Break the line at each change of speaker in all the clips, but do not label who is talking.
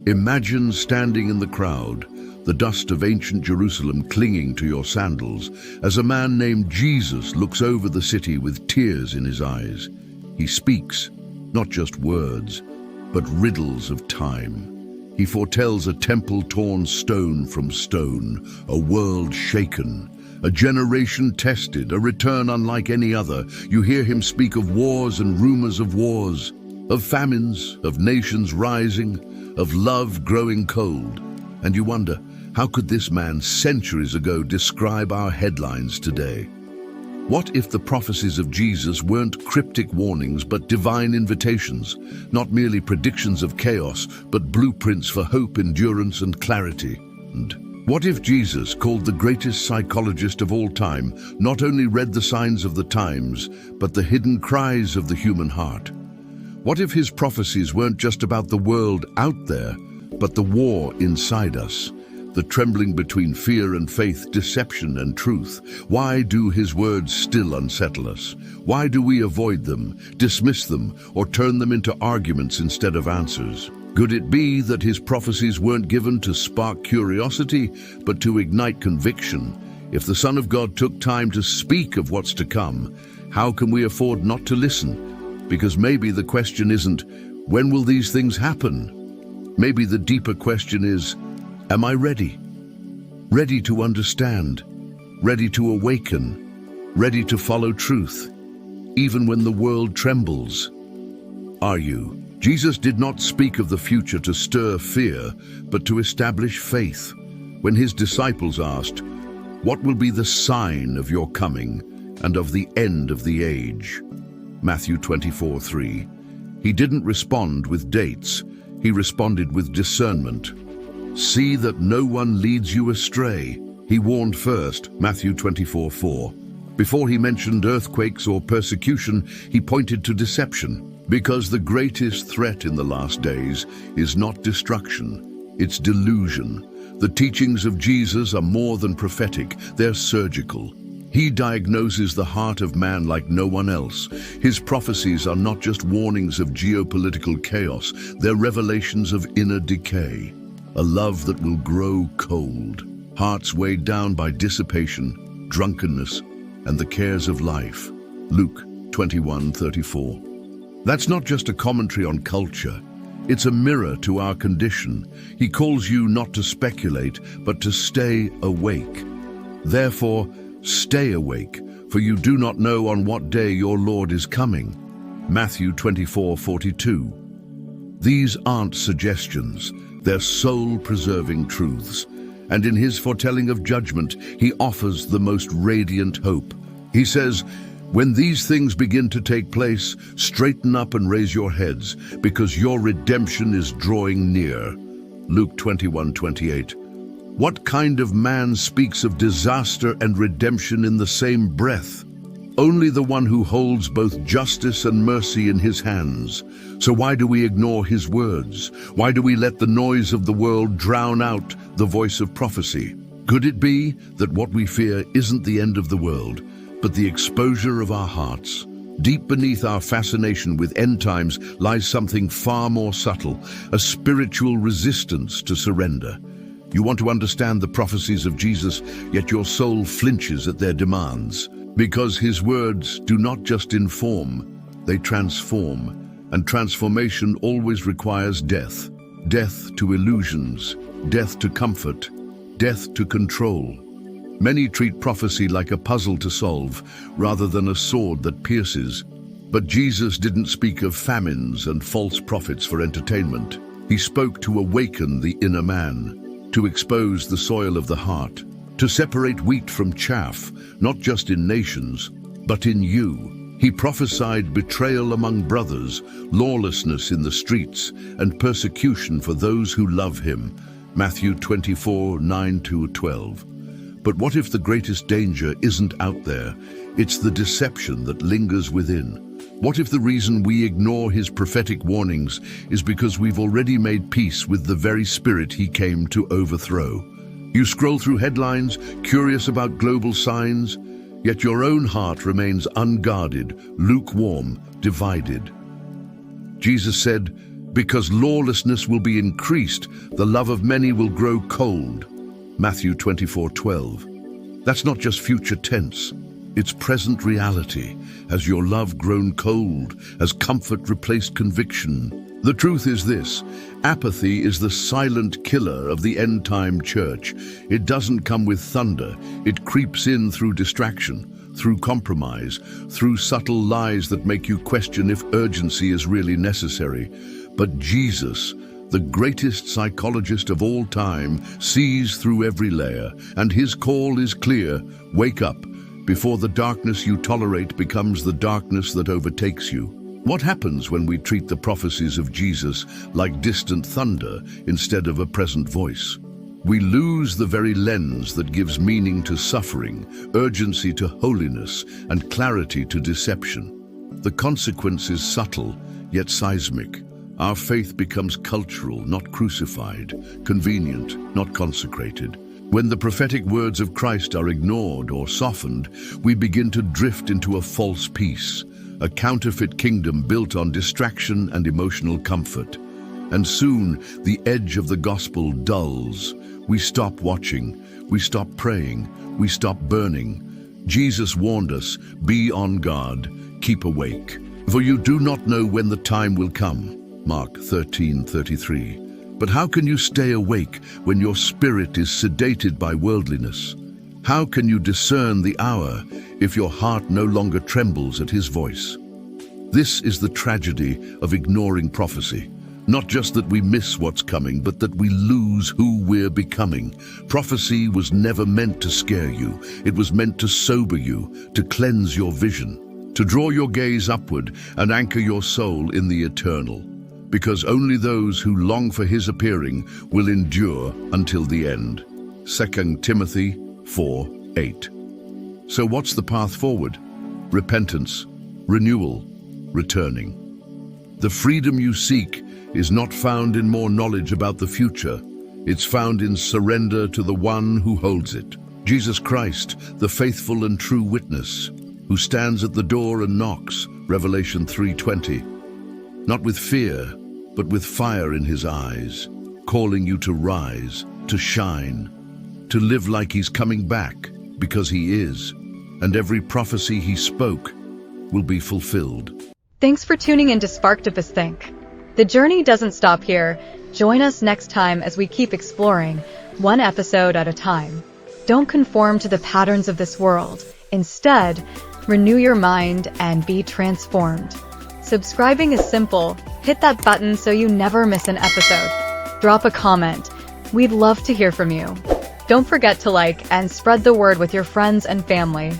Imagine standing in the crowd, the dust of ancient Jerusalem clinging to your sandals, as a man named Jesus looks over the city with tears in his eyes. He speaks, not just words, but riddles of time. He foretells a temple torn stone from stone, a world shaken, a generation tested, a return unlike any other. You hear him speak of wars and rumors of wars, of famines, of nations rising, of love growing cold. And you wonder, how could this man centuries ago describe our headlines today? What if the prophecies of Jesus weren't cryptic warnings but divine invitations, not merely predictions of chaos, but blueprints for hope, endurance, and clarity? And what if Jesus, called the greatest psychologist of all time, not only read the signs of the times, but the hidden cries of the human heart? What if his prophecies weren't just about the world out there, but the war inside us? The trembling between fear and faith, deception and truth. Why do his words still unsettle us? Why do we avoid them, dismiss them, or turn them into arguments instead of answers? Could it be that his prophecies weren't given to spark curiosity, but to ignite conviction? If the Son of God took time to speak of what's to come, how can we afford not to listen? Because maybe the question isn't, when will these things happen? Maybe the deeper question is, am I ready? Ready to understand, ready to awaken, ready to follow truth, even when the world trembles. Are you? Jesus did not speak of the future to stir fear, but to establish faith. When his disciples asked, "What will be the sign of your coming and of the end of the age?" Matthew 24:3. He didn't respond with dates, he responded with discernment. See that no one leads you astray, he warned first, Matthew 24:4. Before he mentioned earthquakes or persecution, he pointed to deception. Because the greatest threat in the last days is not destruction, it's delusion. The teachings of Jesus are more than prophetic, they're surgical. He diagnoses the heart of man like no one else. His prophecies are not just warnings of geopolitical chaos, they're revelations of inner decay. A love that will grow cold, hearts weighed down by dissipation, drunkenness, and the cares of life. Luke 21:34. That's not just a commentary on culture. It's a mirror to our condition. He calls you not to speculate, but to stay awake. Therefore, stay awake, for you do not know on what day your Lord is coming. Matthew 24:42. These aren't suggestions, they're soul-preserving truths. And in his foretelling of judgment, he offers the most radiant hope. He says, when these things begin to take place, straighten up and raise your heads, because your redemption is drawing near. Luke 21:28. What kind of man speaks of disaster and redemption in the same breath? Only the one who holds both justice and mercy in his hands. So why do we ignore his words? Why do we let the noise of the world drown out the voice of prophecy? Could it be that what we fear isn't the end of the world, but the exposure of our hearts? Deep beneath our fascination with end times lies something far more subtle, a spiritual resistance to surrender. You want to understand the prophecies of Jesus, yet your soul flinches at their demands. Because his words do not just inform, they transform. And transformation always requires death. Death to illusions, death to comfort, death to control. Many treat prophecy like a puzzle to solve, rather than a sword that pierces. But Jesus didn't speak of famines and false prophets for entertainment. He spoke to awaken the inner man, to expose the soil of the heart, to separate wheat from chaff, not just in nations, but in you. He prophesied betrayal among brothers, lawlessness in the streets, and persecution for those who love him. Matthew 24:9-12. But what if the greatest danger isn't out there? It's the deception that lingers within. What if the reason we ignore his prophetic warnings is because we've already made peace with the very spirit he came to overthrow? You scroll through headlines, curious about global signs, yet your own heart remains unguarded, lukewarm, divided. Jesus said, Because lawlessness will be increased, the love of many will grow cold. Matthew 24:12. That's not just future tense. It's present reality. Has your love grown cold? Has comfort replaced conviction? The truth is this: apathy is the silent killer of the end-time church. It doesn't come with thunder. It creeps in through distraction, through compromise, through subtle lies that make you question if urgency is really necessary. But Jesus, the greatest psychologist of all time, sees through every layer, and his call is clear: wake up, before the darkness you tolerate becomes the darkness that overtakes you. What happens when we treat the prophecies of Jesus like distant thunder instead of a present voice? We lose the very lens that gives meaning to suffering, urgency to holiness, and clarity to deception. The consequence is subtle, yet seismic. Our faith becomes cultural, not crucified, convenient, not consecrated. When the prophetic words of Christ are ignored or softened, we begin to drift into a false peace, a counterfeit kingdom built on distraction and emotional comfort. And soon, the edge of the gospel dulls. We stop watching, we stop praying, we stop burning. Jesus warned us, be on guard, keep awake, for you do not know when the time will come. Mark 13:33. But how can you stay awake when your spirit is sedated by worldliness? How can you discern the hour if your heart no longer trembles at his voice? This is the tragedy of ignoring prophecy. Not just that we miss what's coming, but that we lose who we're becoming. Prophecy was never meant to scare you. It was meant to sober you, to cleanse your vision, to draw your gaze upward and anchor your soul in the eternal. Because only those who long for his appearing will endure until the end. 2 Timothy 4:8. So what's the path forward? Repentance, renewal, returning. The freedom you seek is not found in more knowledge about the future. It's found in surrender to the one who holds it. Jesus Christ, the faithful and true witness, who stands at the door and knocks, Revelation 3:20. Not with fear, but with fire in his eyes, calling you to rise, to shine, to live like he's coming back, because he is, and every prophecy he spoke will be fulfilled.
Thanks for tuning in to Sparktopus Think. The journey doesn't stop here. Join us next time as we keep exploring, one episode at a time. Don't conform to the patterns of this world. Instead, renew your mind and be transformed. Subscribing is simple. Hit that button so you never miss an episode. Drop a comment. We'd love to hear from you. Don't forget to like and spread the word with your friends and family.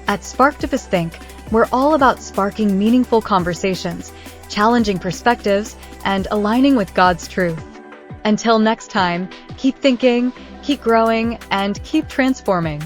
At Sparktopus Think, we're all about sparking meaningful conversations, challenging perspectives, and aligning with God's truth. Until next time, keep thinking, keep growing, and keep transforming.